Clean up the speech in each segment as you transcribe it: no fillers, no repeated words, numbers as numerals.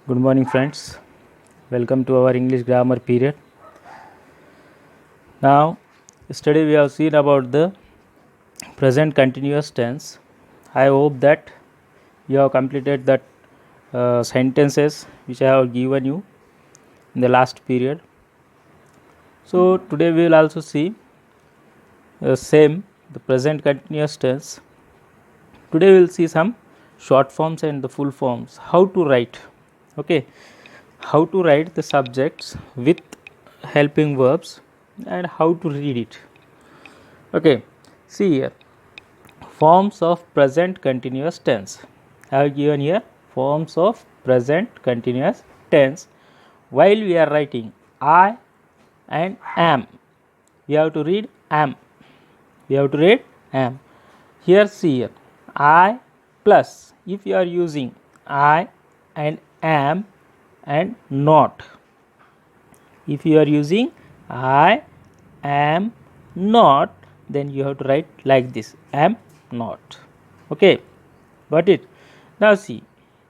Good morning, friends. Welcome to our English grammar period. Now, yesterday we have seen about the present continuous tense. I hope that you have completed that sentences which I have given you in the last period. So, today we will also see the present continuous tense. Today we will see some short forms and the full forms. How to write. Okay. How to write the subjects with helping verbs and how to read it. Okay, see here, forms of present continuous tense. I have given here forms of present continuous tense. While we are writing I and am, we have to read am. Here see here, I plus, if you are using I and am and not, if you are using I am not, then you have to write like this, am not. Okay, got it? Now see,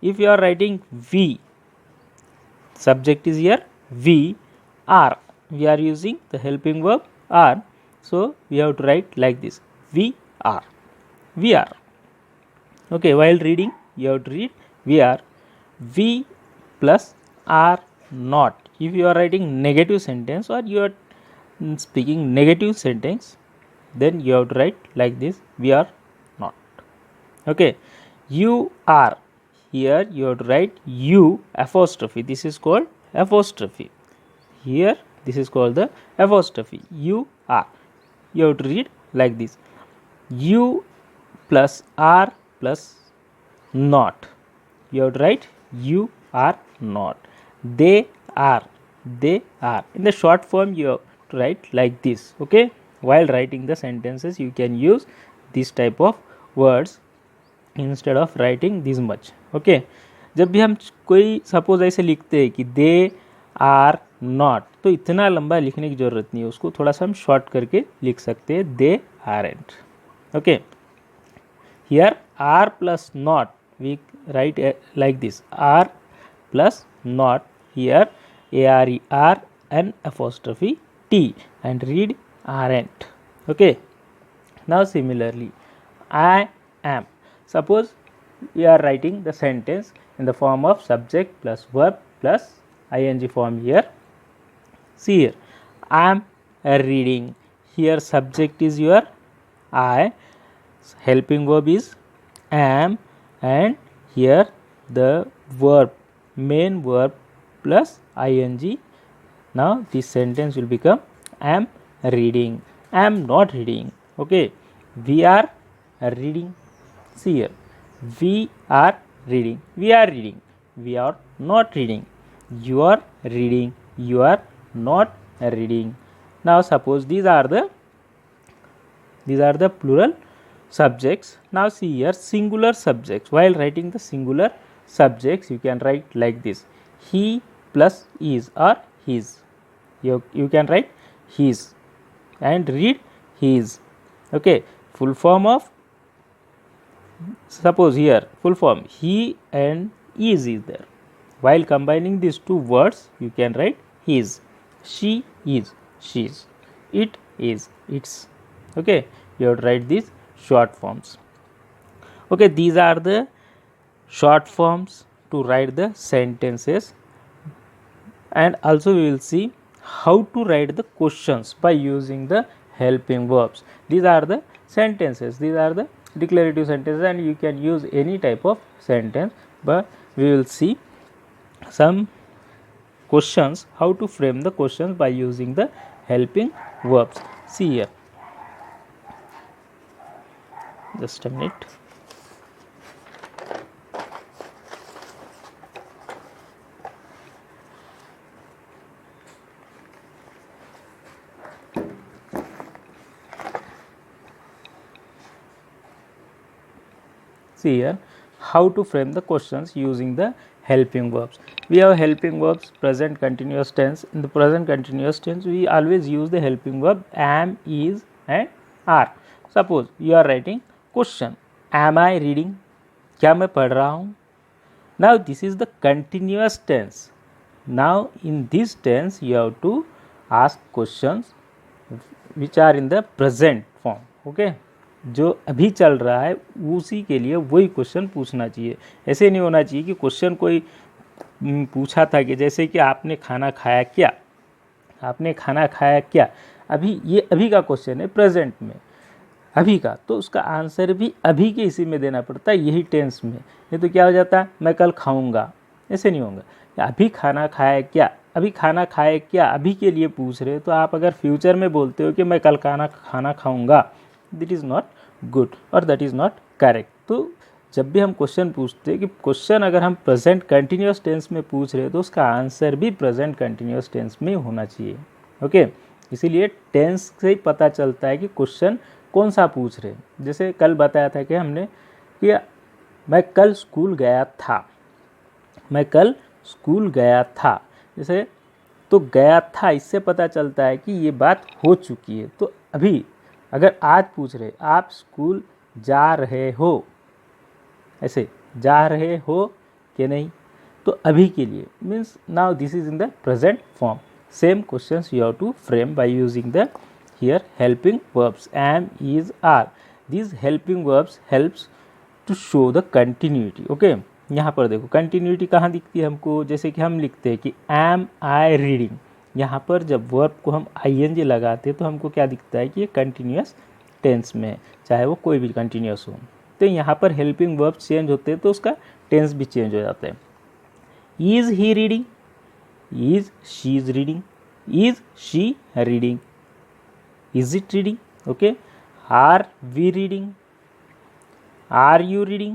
if you are writing we, subject is here we are, we are using the helping verb are, so we have to write like this, we are. Okay, while reading you have to read we are. We plus are not. If you are writing negative sentence or you are speaking negative sentence, then you have to write like this, we are not. Okay, you are, here you have to write you apostrophe, this is called apostrophe. Here this is called the apostrophe, you are. You have to read like this, you plus are plus not. You have to write you are not. They are, in the short form you have to write like this. Okay, while writing the sentences you can use this type of words instead of writing this much. Okay, जब भी हम कोई suppose ऐसे लिखते हैं कि they are not, तो इतना लंबा लिखने की ज़रूरत नहीं है, उसको थोड़ा सा हम शॉर्ट करके लिख सकते हैं, they are and. Okay, here are plus not we write like this, are plus not, here A R E R N apostrophe T and read aren't. Okay, now similarly I am. Suppose we are writing the sentence in the form of subject plus verb plus ing form here. See here, I am reading. Here subject is your I, helping verb is am, and here the verb, main verb plus ing. Now this sentence will become I am reading, I am not reading. Okay, we are reading. See here, we are reading, we are reading, we are not reading, you are reading, you are not reading. Now suppose these are the plural subjects. Now see here, singular subjects. While writing the singular subjects you can write like this, he plus is or his. You can write his and read his. Okay, full form of, suppose here full form he and is there. While combining these two words you can write his, she is she's, it is its. Okay, you have to write these short forms. Okay, these are the short forms to write the sentences, and also we will see how to write the questions by using the helping verbs. These are the sentences, these are the declarative sentences, and you can use any type of sentence, but we will see some questions, how to frame the questions by using the helping verbs. See here, just a minute. See here, how to frame the questions using the helping verbs. We have helping verbs, present continuous tense. In the present continuous tense we always use the helping verb am, is and are. Suppose you are writing question, am I reading, क्या मैं पढ़ रहा हूँ. Now this is the continuous tense. Now in this tense you have to ask questions which are in the present form. Okay, जो अभी चल रहा है उसी के लिए वही क्वेश्चन पूछना चाहिए. ऐसे नहीं होना चाहिए कि क्वेश्चन कोई पूछा था कि जैसे कि आपने खाना खाया क्या, आपने खाना खाया क्या, अभी ये अभी का क्वेश्चन है प्रेजेंट में, अभी का, तो उसका आंसर भी अभी के इसी में देना पड़ता है, यही टेंस में. नहीं तो क्या हो जाता है, मैं कल खाऊंगा, ऐसे नहीं होगा. अभी खाना खाया क्या, अभी खाना खाए क्या, अभी के लिए पूछ रहे हो. तो आप अगर फ्यूचर में बोलते हो कि मैं कल खाना खाऊंगा, दैट इज़ नॉट गुड और दैट इज़ नॉट करेक्ट. तो जब भी हम क्वेश्चन पूछते हैं कि क्वेश्चन अगर हम प्रेजेंट कंटिन्यूस टेंस में पूछ रहे हैं तो उसका आंसर भी प्रेजेंट कंटिन्यूस टेंस में होना चाहिए. ओके, इसीलिए टेंस से ही पता चलता है कि क्वेश्चन कौन सा पूछ रहे हैं. जैसे कल बताया था कि हमने कि मैं कल स्कूल गया था, मैं कल स्कूल गया था, जैसे तो गया था इससे पता चलता है कि ये बात हो चुकी है. तो अभी अगर आज पूछ रहे आप स्कूल जा रहे हो, ऐसे जा रहे हो कि नहीं, तो अभी के लिए means now this is in the present form. Same questions you have to frame by using the here helping verbs am, is, are. These helping verbs helps to show the continuity. Okay, यहाँ पर देखो continuity कहाँ दिखती है हमको, जैसे कि हम लिखते हैं कि am I reading, यहाँ पर जब वर्ब को हम ing लगाते हैं तो हमको क्या दिखता है कि ये कंटिन्यूस टेंस में है, चाहे वो कोई भी कंटिन्यूस हो. तो यहाँ पर हेल्पिंग वर्ब चेंज होते हैं तो उसका टेंस भी चेंज हो जाता है. Is he reading, is she is reading, is she reading, is it reading. Okay, are we reading, are you reading,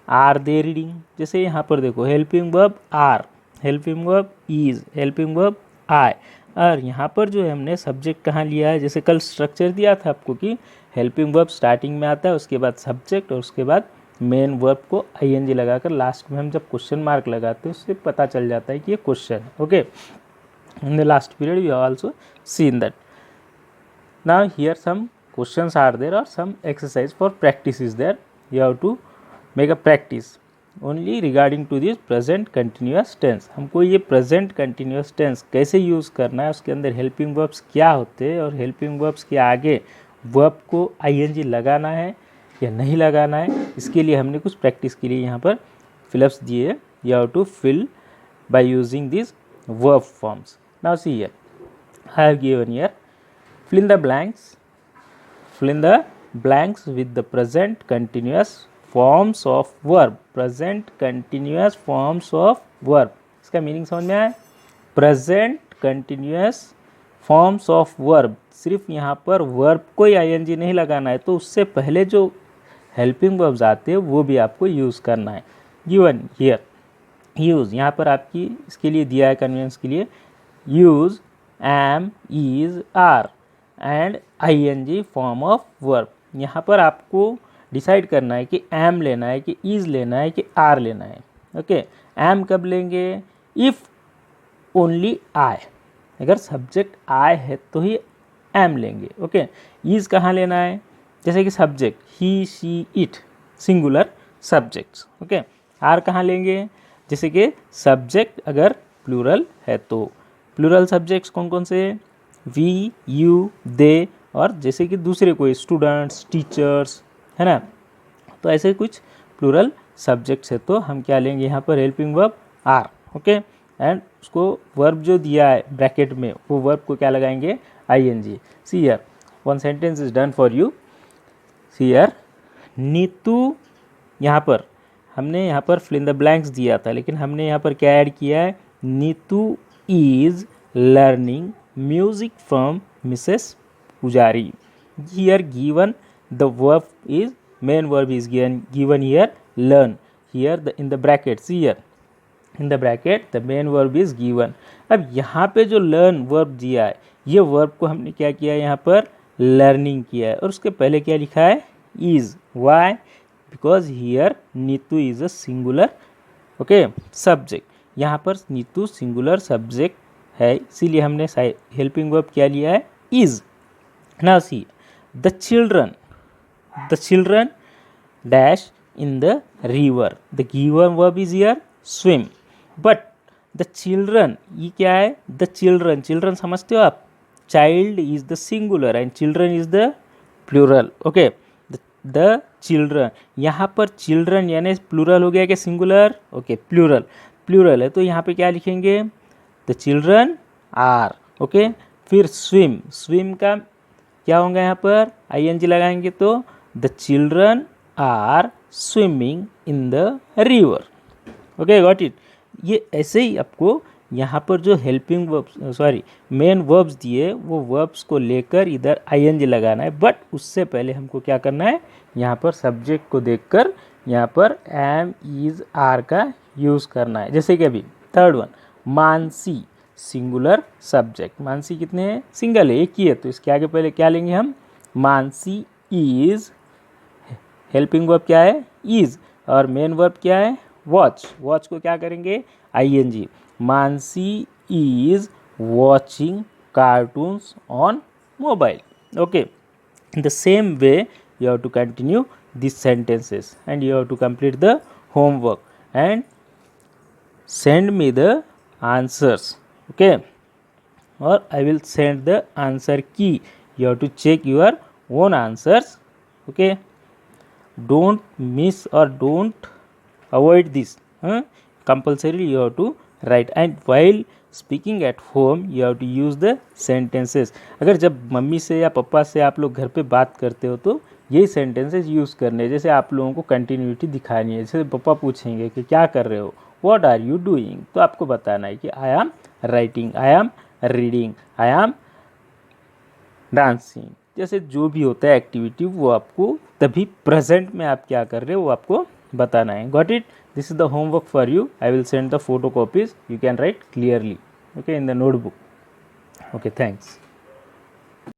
are they reading. जैसे यहाँ पर देखो helping verb are, helping verb is, helping verb I, और यहाँ पर जो है हमने सब्जेक्ट कहाँ लिया है, जैसे कल स्ट्रक्चर दिया था आपको कि हेल्पिंग वर्ब स्टार्टिंग में आता है, उसके बाद सब्जेक्ट और उसके बाद मेन वर्ब को आईएनजी लगाकर लास्ट में हम जब क्वेश्चन मार्क लगाते हैं उससे पता चल जाता है कि ये क्वेश्चन है. Okay, in the last period we have also seen that. Now here some questions are there or some exercise for practice is there. You have to make a practice only regarding to this present continuous tense. हमको ये present continuous tense कैसे use करना है, उसके अंदर helping verbs क्या होते हैं और helping verbs के आगे verb को ing लगाना है या नहीं लगाना है, इसके लिए हमने कुछ प्रैक्टिस के लिए यहाँ पर फिलअप्स दिए. You have to fill by using these verb forms. Now see here, I have given here fill in the blanks, fill in the blanks with the present continuous forms of verb, present continuous forms of verb. इसका meaning समझ में आया, present continuous forms of verb, सिर्फ यहाँ पर verb को ही ING नहीं लगाना है, तो उससे पहले जो हेल्पिंग वर्ब्स आते हैं वो भी आपको यूज़ करना है. गिवन हियर यूज़, यहाँ पर आपकी इसके लिए दिया है कन्वीनियंस के लिए, use am, is, are and ing form of verb. यहाँ पर आपको डिसाइड करना है कि एम लेना है कि इज लेना है कि आर लेना है. ओके, एम कब लेंगे, इफ़ ओनली आई, अगर सब्जेक्ट आई है तो ही एम लेंगे. ओके, इज कहाँ लेना है, जैसे कि subject he she it, singular subjects. Okay, are कहाँ लेंगे, जैसे कि सब्जेक्ट अगर प्लूरल है तो प्लूरल सब्जेक्ट्स कौन कौन से, वी, यू, दे, और जैसे कि दूसरे कोई स्टूडेंट्स, टीचर्स, है ना, तो ऐसे कुछ प्लूरल सब्जेक्ट्स है तो हम क्या लेंगे यहाँ पर helping verb are. Okay, and उसको वर्ब जो दिया है ब्रैकेट में वो वर्ब को क्या लगाएंगे, ING. See here one sentence is done for you. See here Neetu, यहाँ पर हमने यहाँ पर फिल इन द ब्लैंक्स दिया था लेकिन हमने यहाँ पर क्या ऐड किया है, Neetu is learning music from Mrs. Pujari. Here given the verb is, main verb is given here learn. Here in the brackets, here in the bracket the main verb is given. अब यहाँ पे जो learn verb दिया है ये verb को हमने क्या किया है, यहाँ पर learning किया है और उसके पहले क्या लिखा है, is. Why? Because here Neetu is a singular okay subject. यहाँ पर नीतू singular subject है इसीलिए हमने हेल्पिंग वर्ब क्या लिया है, is. Now see the children dash in the river. The given verb is here swim. But the children, ये क्या है? The children, children समझते हो आप? Child is the singular and children is the plural. Okay, the children, यहाँ पर children यानी plural हो गया क्या singular? Okay, plural है तो यहाँ पे क्या लिखेंगे? The children are. Okay, फिर swim का क्या होगा यहाँ पर? ing लगाएंगे तो the children are swimming in the river. Okay, got it? ये ऐसे ही आपको यहाँ पर जो हेल्पिंग वर्ब्स मेन वर्ब्स दिए वो वर्ब्स को लेकर इधर ing लगाना है. बट उससे पहले हमको क्या करना है? यहाँ पर सब्जेक्ट को देखकर यहाँ पर एम इज आर का यूज़ करना है. जैसे कि अभी third one, Mansi singular subject. Mansi कितने हैं? सिंगल है, एक ही है. तो इसके आगे पहले क्या लेंगे हम? मानसी इज. हेल्पिंग वर्ब क्या है? इज. और मेन वर्ब क्या है? वॉच. वॉच को क्या करेंगे? ing. Mansi is watching cartoons on mobile. Okay, in the same way you have to continue these sentences and you have to complete the homework and send me the answers. Okay, or I will send the answer key. You have to check your own answers. Okay, don't miss or don't avoid this. Compulsory you have to write, and while speaking at home you have to use the sentences. अगर जब mummy से या पापा से आप लोग घर पे बात करते हो तो यही सेंटेंसेस यूज़ करने हैं. जैसे आप लोगों को कंटिन्यूटी दिखानी है. जैसे पापा पूछेंगे कि क्या कर रहे हो, व्हाट आर यू डूइंग, तो आपको बताना है कि I am writing, I am reading, I am dancing. जैसे जो भी होता है एक्टिविटी वो आपको तभी प्रेजेंट में आप क्या कर रहे हो वो आपको बताना है. Got it? This is the homework for you. I will send the photocopies. You can write clearly, okay, in the notebook. Okay, thanks.